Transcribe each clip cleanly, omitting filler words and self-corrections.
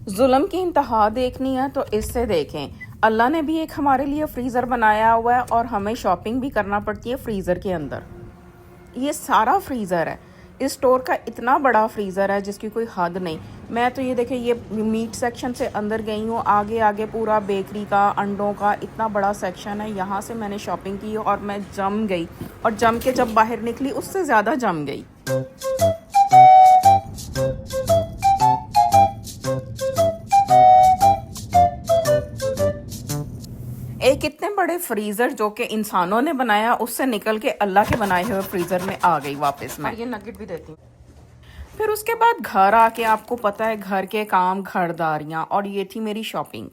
जुल्म की इंतहा देखनी है तो इससे देखें। अल्लाह ने भी एक हमारे लिए फ्रीज़र बनाया हुआ है और हमें शॉपिंग भी करना पड़ती है फ्रीज़र के अंदर। ये सारा फ्रीज़र है। इस स्टोर का इतना बड़ा फ्रीज़र है जिसकी कोई हद नहीं। मैं तो ये देखें, ये मीट सेक्शन से अंदर गई हूँ, आगे आगे पूरा बेकरी का, अंडों का इतना बड़ा सेक्शन है। यहाँ से मैंने शॉपिंग की और मैं जम गई, और जम के जब बाहर निकली उससे ज़्यादा जम गई। एक इतने बड़े फ्रीज़र जो कि इंसानों ने बनाया, उससे निकल के अल्लाह के बनाए हुए फ्रीज़र में आ गई वापस मैं। ये नगेट भी देती हूँ। फिर उसके बाद घर आके आपको पता है, घर के काम, घरदारियाँ, और ये थी मेरी शॉपिंग।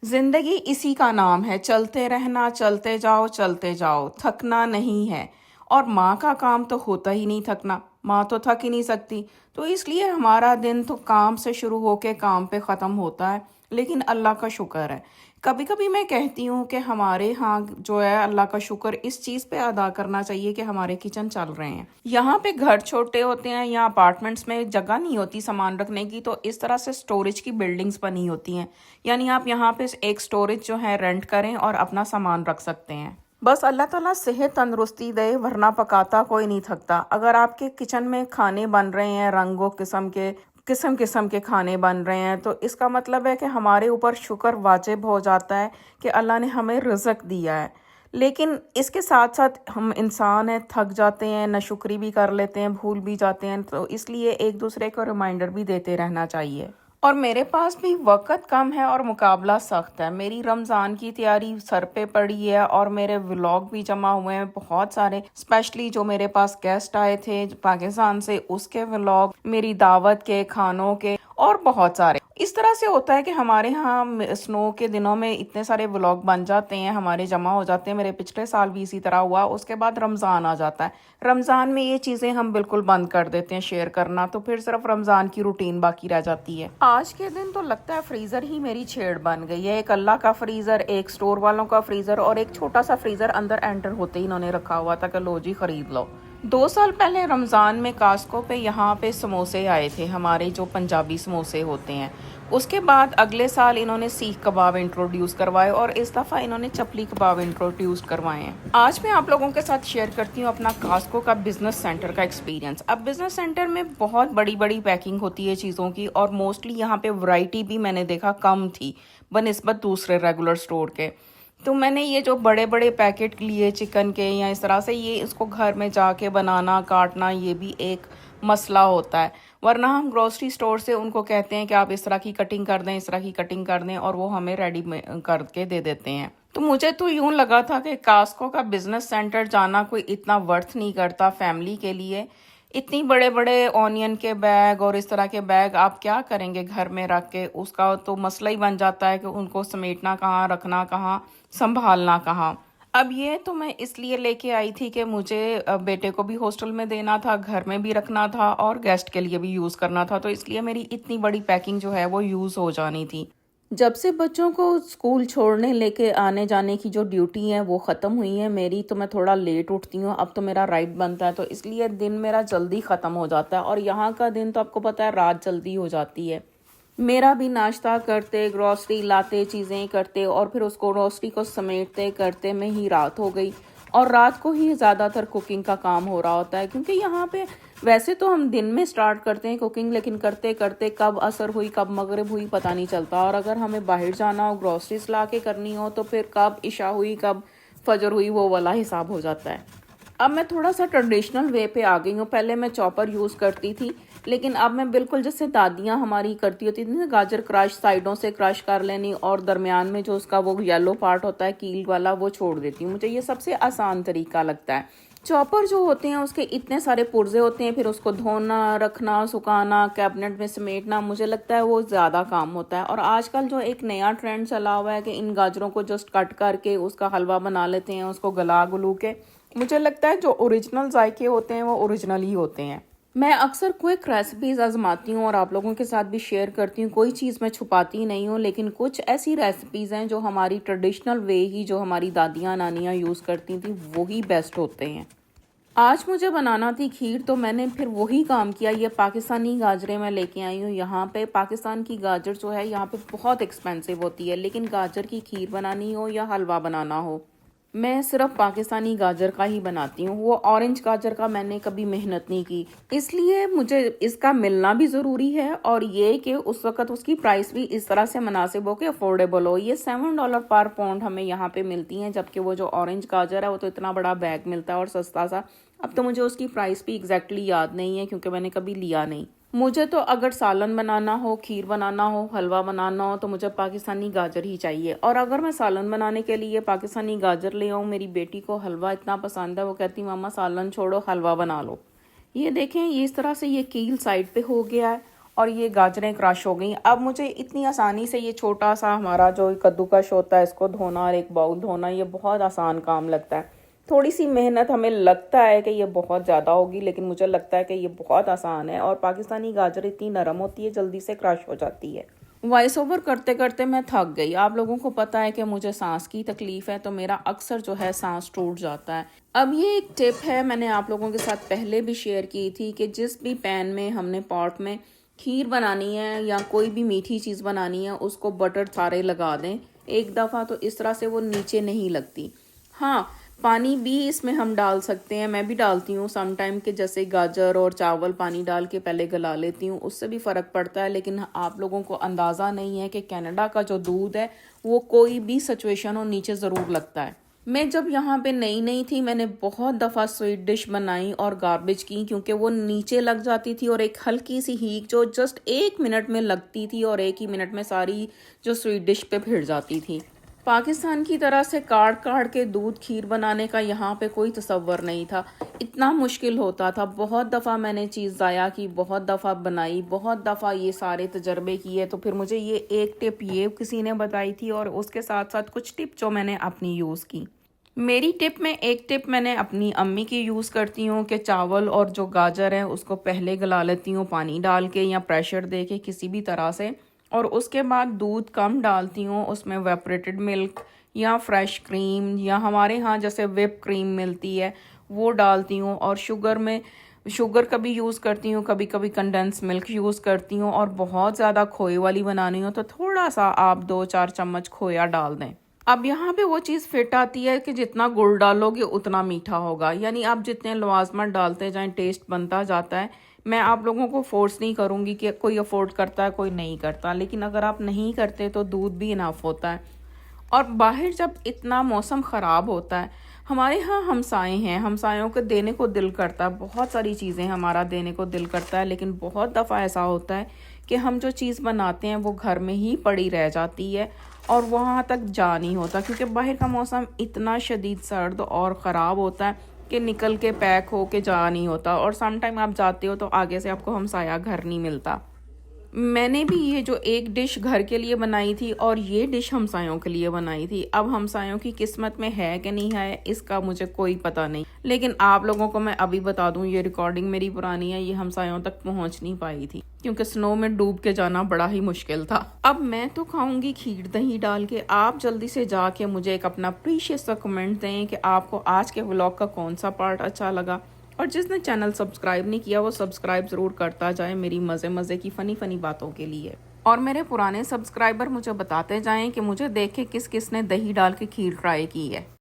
जिंदगी इसी का नाम है, चलते रहना, चलते जाओ, थकना नहीं है। और माँ का काम तो होता ही नहीं थकना, माँ तो थक ही नहीं सकती। तो इसलिए हमारा दिन तो काम से शुरू होके काम पे ख़त्म होता है। लेकिन अल्लाह का शुक्र है, कभी कभी मैं कहती हूँ कि हमारे यहाँ जो है, अल्लाह का शुक्र इस चीज़ पे अदा करना चाहिए कि हमारे किचन चल रहे हैं। यहाँ पे घर छोटे होते हैं, या अपार्टमेंट्स में जगह नहीं होती सामान रखने की, तो इस तरह से स्टोरेज की बिल्डिंग्स बनी होती हैं। यानी आप यहाँ पे एक स्टोरेज जो है रेंट करें और अपना सामान रख सकते हैं। बस अल्लाह ताला सेहत तंदुरुस्ती दे, वरना पकाता कोई नहीं थकता। अगर आपके किचन में खाने बन रहे हैं, रंगों किस्म किस्म के खाने बन रहे हैं, तो इसका मतलब है कि हमारे ऊपर शुक्र वाजिब हो जाता है कि अल्लाह ने हमें रिज़्क दिया है। लेकिन इसके साथ साथ हम इंसान हैं, थक जाते हैं, नाशुक्री भी कर लेते हैं, भूल भी जाते हैं। तो इसलिए एक दूसरे को रिमाइंडर भी देते रहना चाहिए। और मेरे पास भी वक़्त कम है और मुकाबला सख्त है। मेरी रमज़ान की तैयारी सर पे पड़ी है और मेरे व्लॉग भी जमा हुए हैं बहुत सारे, स्पेशली जो मेरे पास गेस्ट आए थे पाकिस्तान से, उसके व्लॉग, मेरी दावत के खानों के, और बहुत सारे। इस तरह से होता है कि हमारे यहाँ स्नो के दिनों में इतने सारे व्लॉग बन जाते हैं, हमारे जमा हो जाते हैं। मेरे पिछले साल भी इसी तरह हुआ। उसके बाद रमज़ान आ जाता है, रमज़ान में ये चीज़ें हम बिल्कुल बंद कर देते हैं शेयर करना, तो फिर सिर्फ रमज़ान की रूटीन बाकी रह जाती है। आज के दिन तो लगता है फ्रीज़र ही मेरी छेड़ बन गई है। एक अल्लाह का फ्रीज़र, एक स्टोर वालों का फ्रीज़र, और एक छोटा सा फ्रीज़र अंदर एंटर होते ही इन्होंने रखा हुआ था कि लो जी खरीद लो। 2 साल पहले रमज़ान में कास्को पे यहाँ पे समोसे आए थे, हमारे जो पंजाबी समोसे होते हैं। उसके बाद अगले साल इन्होंने सीख कबाब इंट्रोड्यूस करवाए, और इस दफ़ा इन्होंने चपली कबाब इंट्रोड्यूस करवाए हैं। आज मैं आप लोगों के साथ शेयर करती हूँ अपना कास्को का बिज़नेस सेंटर का एक्सपीरियंस। अब बिज़नेस सेंटर में बहुत बड़ी बड़ी पैकिंग होती है चीज़ों की, और मोस्टली यहाँ पे वैरायटी भी मैंने देखा कम थी बनिस्बत दूसरे रेगुलर स्टोर के। तो मैंने ये जो बड़े बड़े पैकेट लिए चिकन के या इस तरह से, ये इसको घर में जाके बनाना, काटना, ये भी एक मसला होता है। वरना हम ग्रोसरी स्टोर से उनको कहते हैं कि आप इस तरह की कटिंग कर दें, इस तरह की कटिंग कर दें, और वो हमें रेडी करके दे देते हैं। तो मुझे तो यूं लगा था कि कास्को का बिजनेस सेंटर जाना कोई इतना वर्थ नहीं करता फैमिली के लिए। इतनी बड़े बड़े ऑनियन के बैग और इस तरह के बैग आप क्या करेंगे घर में रख के, उसका तो मसला ही बन जाता है कि उनको समेटना कहाँ, रखना कहाँ, संभालना कहाँ। अब ये तो मैं इसलिए लेके आई थी कि मुझे बेटे को भी हॉस्टल में देना था, घर में भी रखना था, और गेस्ट के लिए भी यूज़ करना था। तो इसलिए मेरी इतनी बड़ी पैकिंग जो है वो यूज़ हो जानी थी। जब से बच्चों को स्कूल छोड़ने लेके आने जाने की जो ड्यूटी है वो ख़त्म हुई है मेरी, तो मैं थोड़ा लेट उठती हूँ। अब तो मेरा राइट बनता है, तो इसलिए दिन मेरा जल्दी ख़त्म हो जाता है। और यहाँ का दिन तो आपको पता है, रात जल्दी हो जाती है। मेरा भी नाश्ता करते, ग्रोसरी लाते, चीज़ें करते, और फिर उसको ग्रोसरी को समेटते करते में ही रात हो गई। और रात को ही ज़्यादातर कुकिंग का काम हो रहा होता है, क्योंकि यहाँ पे वैसे तो हम दिन में स्टार्ट करते हैं कुकिंग, लेकिन करते करते कब असर हुई, कब मगरिब हुई, पता नहीं चलता। और अगर हमें बाहर जाना हो, ग्रोसरीज ला के करनी हो, तो फिर कब इशा हुई, कब फजर हुई, वो वाला हिसाब हो जाता है। अब मैं थोड़ा सा ट्रेडिशनल वे पे आ गई हूँ। पहले मैं चॉपर यूज़ करती थी, लेकिन अब मैं बिल्कुल जैसे दादियाँ हमारी करती होती थी ना, गाजर क्रश साइडों से क्रश कर लेनी, और दरमियान में जो उसका वो येलो पार्ट होता है कील वाला, वो छोड़ देती हूँ। मुझे ये सबसे आसान तरीका लगता है। चॉपर जो होते हैं उसके इतने सारे पुर्जे होते हैं, फिर उसको धोना, रखना, सुखाना, कैबिनेट में समेटना, मुझे लगता है वो ज़्यादा काम होता है। और आजकल जो एक नया ट्रेंड चला हुआ है कि इन गाजरों को जस्ट कट करके उसका हलवा बना लेते हैं, उसको गला गुलू के, मुझे लगता है जो ओरिजिनल जायके होते हैं वो ओरिजिनल ही होते हैं। मैं अक्सर क्विक रेसिपीज आजमाती हूँ और आप लोगों के साथ भी शेयर करती हूँ। कोई चीज़ मैं छुपाती नहीं हूँ, लेकिन कुछ ऐसी रेसिपीज़ हैं जो हमारी ट्रेडिशनल वे ही, जो हमारी दादियाँ नानियाँ यूज़ करती थी, वही बेस्ट होते हैं। आज मुझे बनाना थी खीर, तो मैंने फिर वही काम किया। ये पाकिस्तानी गाजरें मैं लेके आई हूँ। यहाँ पे पाकिस्तान की गाजर जो है यहाँ पे बहुत एक्सपेंसिव होती है, लेकिन गाजर की खीर बनानी हो या हलवा बनाना हो, मैं सिर्फ पाकिस्तानी गाजर का ही बनाती हूँ। वो ऑरेंज गाजर का मैंने कभी मेहनत नहीं की, इसलिए मुझे इसका मिलना भी ज़रूरी है, और ये कि उस वक़्त उसकी प्राइस भी इस तरह से मुनासिब हो कि अफोर्डेबल हो। ये $7 पर पाउंड हमें यहाँ पे मिलती हैं, जबकि वो जो ऑरेंज गाजर है वो तो इतना बड़ा बैग मिलता है और सस्ता सा। अब तो मुझे उसकी प्राइस भी एग्जैक्टली याद नहीं है, क्योंकि मैंने कभी लिया नहीं। मुझे तो अगर सालन बनाना हो, खीर बनाना हो, हलवा बनाना हो, तो मुझे पाकिस्तानी गाजर ही चाहिए। और अगर मैं सालन बनाने के लिए पाकिस्तानी गाजर ले आऊँ, मेरी बेटी को हलवा इतना पसंद है, वो कहती मामा सालन छोड़ो हलवा बना लो। ये देखें, ये इस तरह से ये कील साइड पे हो गया है और ये गाजरें क्रश हो गई। अब मुझे इतनी आसानी से ये छोटा सा हमारा जो कद्दूकश होता है इसको धोना और एक बाउल धोना, ये बहुत आसान काम लगता है। थोड़ी सी मेहनत हमें लगता है कि ये बहुत ज़्यादा होगी, लेकिन मुझे लगता है कि ये बहुत आसान है। और पाकिस्तानी गाजर इतनी नरम होती है, जल्दी से क्रश हो जाती है। वॉइस ओवर करते करते मैं थक गई। आप लोगों को पता है कि मुझे सांस की तकलीफ़ है, तो मेरा अक्सर जो है सांस टूट जाता है। अब ये एक टिप है, मैंने आप लोगों के साथ पहले भी शेयर की थी कि जिस भी पैन में हमने पॉट में खीर बनानी है या कोई भी मीठी चीज़ बनानी है, उसको बटर सारे लगा दें एक दफ़ा, तो इस तरह से वो नीचे नहीं लगती। हाँ, पानी भी इसमें हम डाल सकते हैं, मैं भी डालती हूँ सम टाइम के, जैसे गाजर और चावल पानी डाल के पहले गला लेती हूँ, उससे भी फ़र्क पड़ता है। लेकिन आप लोगों को अंदाज़ा नहीं है कि कनाडा का जो दूध है वो कोई भी सिचुएशन हो नीचे ज़रूर लगता है। मैं जब यहाँ पे नई नई थी, मैंने बहुत दफ़ा स्वीट डिश बनाई और गार्बेज की, क्योंकि वो नीचे लग जाती थी और एक हल्की सी हीट जो जस्ट 1 मिनट में लगती थी और 1 ही मिनट में सारी जो स्वीट डिश पे फिर जाती थी। पाकिस्तान की तरह से काट काट के दूध खीर बनाने का यहाँ पे कोई तसव्वुर नहीं था, इतना मुश्किल होता था। बहुत दफ़ा मैंने चीज़ ज़ाया की, बहुत दफ़ा बनाई, बहुत दफ़ा ये सारे तजर्बे किए। तो फिर मुझे ये एक टिप ये किसी ने बताई थी, और उसके साथ साथ कुछ टिप जो मैंने अपनी यूज़ की। मेरी टिप में एक टिप मैंने अपनी अम्मी की यूज़ करती हूँ कि चावल और जो गाजर है उसको पहले गला लेती हूँ पानी डाल के या प्रेशर दे के किसी भी तरह से, और उसके बाद दूध कम डालती हूँ, उसमें वेपरेटेड मिल्क या फ्रेश क्रीम या हमारे यहाँ जैसे व्हिप क्रीम मिलती है वो डालती हूँ। और शुगर कभी यूज़ करती हूँ, कभी कभी कंडेंस मिल्क यूज़ करती हूँ। और बहुत ज़्यादा खोए वाली बनानी हो तो थोड़ा सा आप 2-4 चम्मच खोया डाल दें। अब यहाँ पे वो चीज़ फिट आती है कि जितना गुड़ डालोगे उतना मीठा होगा, यानी आप जितने लवाजमत डालते जाएं टेस्ट बनता जाता है। मैं आप लोगों को फोर्स नहीं करूँगी कि कोई अफोर्ड करता है कोई नहीं करता, लेकिन अगर आप नहीं करते तो दूध भी इनफ होता है। और बाहर जब इतना मौसम ख़राब होता है, हमारे यहाँ हमसाए हैं, हमसायों को देने को दिल करता है, बहुत सारी चीज़ें हमारा देने को दिल करता है, लेकिन बहुत दफ़ा ऐसा होता है कि हम जो चीज़ बनाते हैं वो घर में ही पड़ी रह जाती है और वहाँ तक जा नहीं होता, क्योंकि बाहर का मौसम इतना शदीद सर्द और ख़राब होता है कि निकल के पैक हो के जा नहीं होता। और सम टाइम आप जाते हो तो आगे से आपको हमसाया घर नहीं मिलता। मैंने भी ये जो एक डिश घर के लिए बनाई थी और ये डिश हमसायों के लिए बनाई थी। अब हमसायों की किस्मत में है कि नहीं है इसका मुझे कोई पता नहीं, लेकिन आप लोगों को मैं अभी बता दूं, ये रिकॉर्डिंग मेरी पुरानी है, ये हमसायों तक पहुंच नहीं पाई थी क्योंकि स्नो में डूब के जाना बड़ा ही मुश्किल था। अब मैं तो खाऊंगी खीर दही डाल के, आप जल्दी से जाके मुझे एक अपना प्रीशियस सा कमेंट दें कि आपको आज के व्लॉग का कौन सा पार्ट अच्छा लगा। और जिसने चैनल सब्सक्राइब नहीं किया वो सब्सक्राइब ज़रूर करता जाए मेरी मज़े मज़े की फ़नी बातों के लिए। और मेरे पुराने सब्सक्राइबर मुझे बताते जाएं कि मुझे देख के किस किस ने दही डाल के खीर ट्राई की है।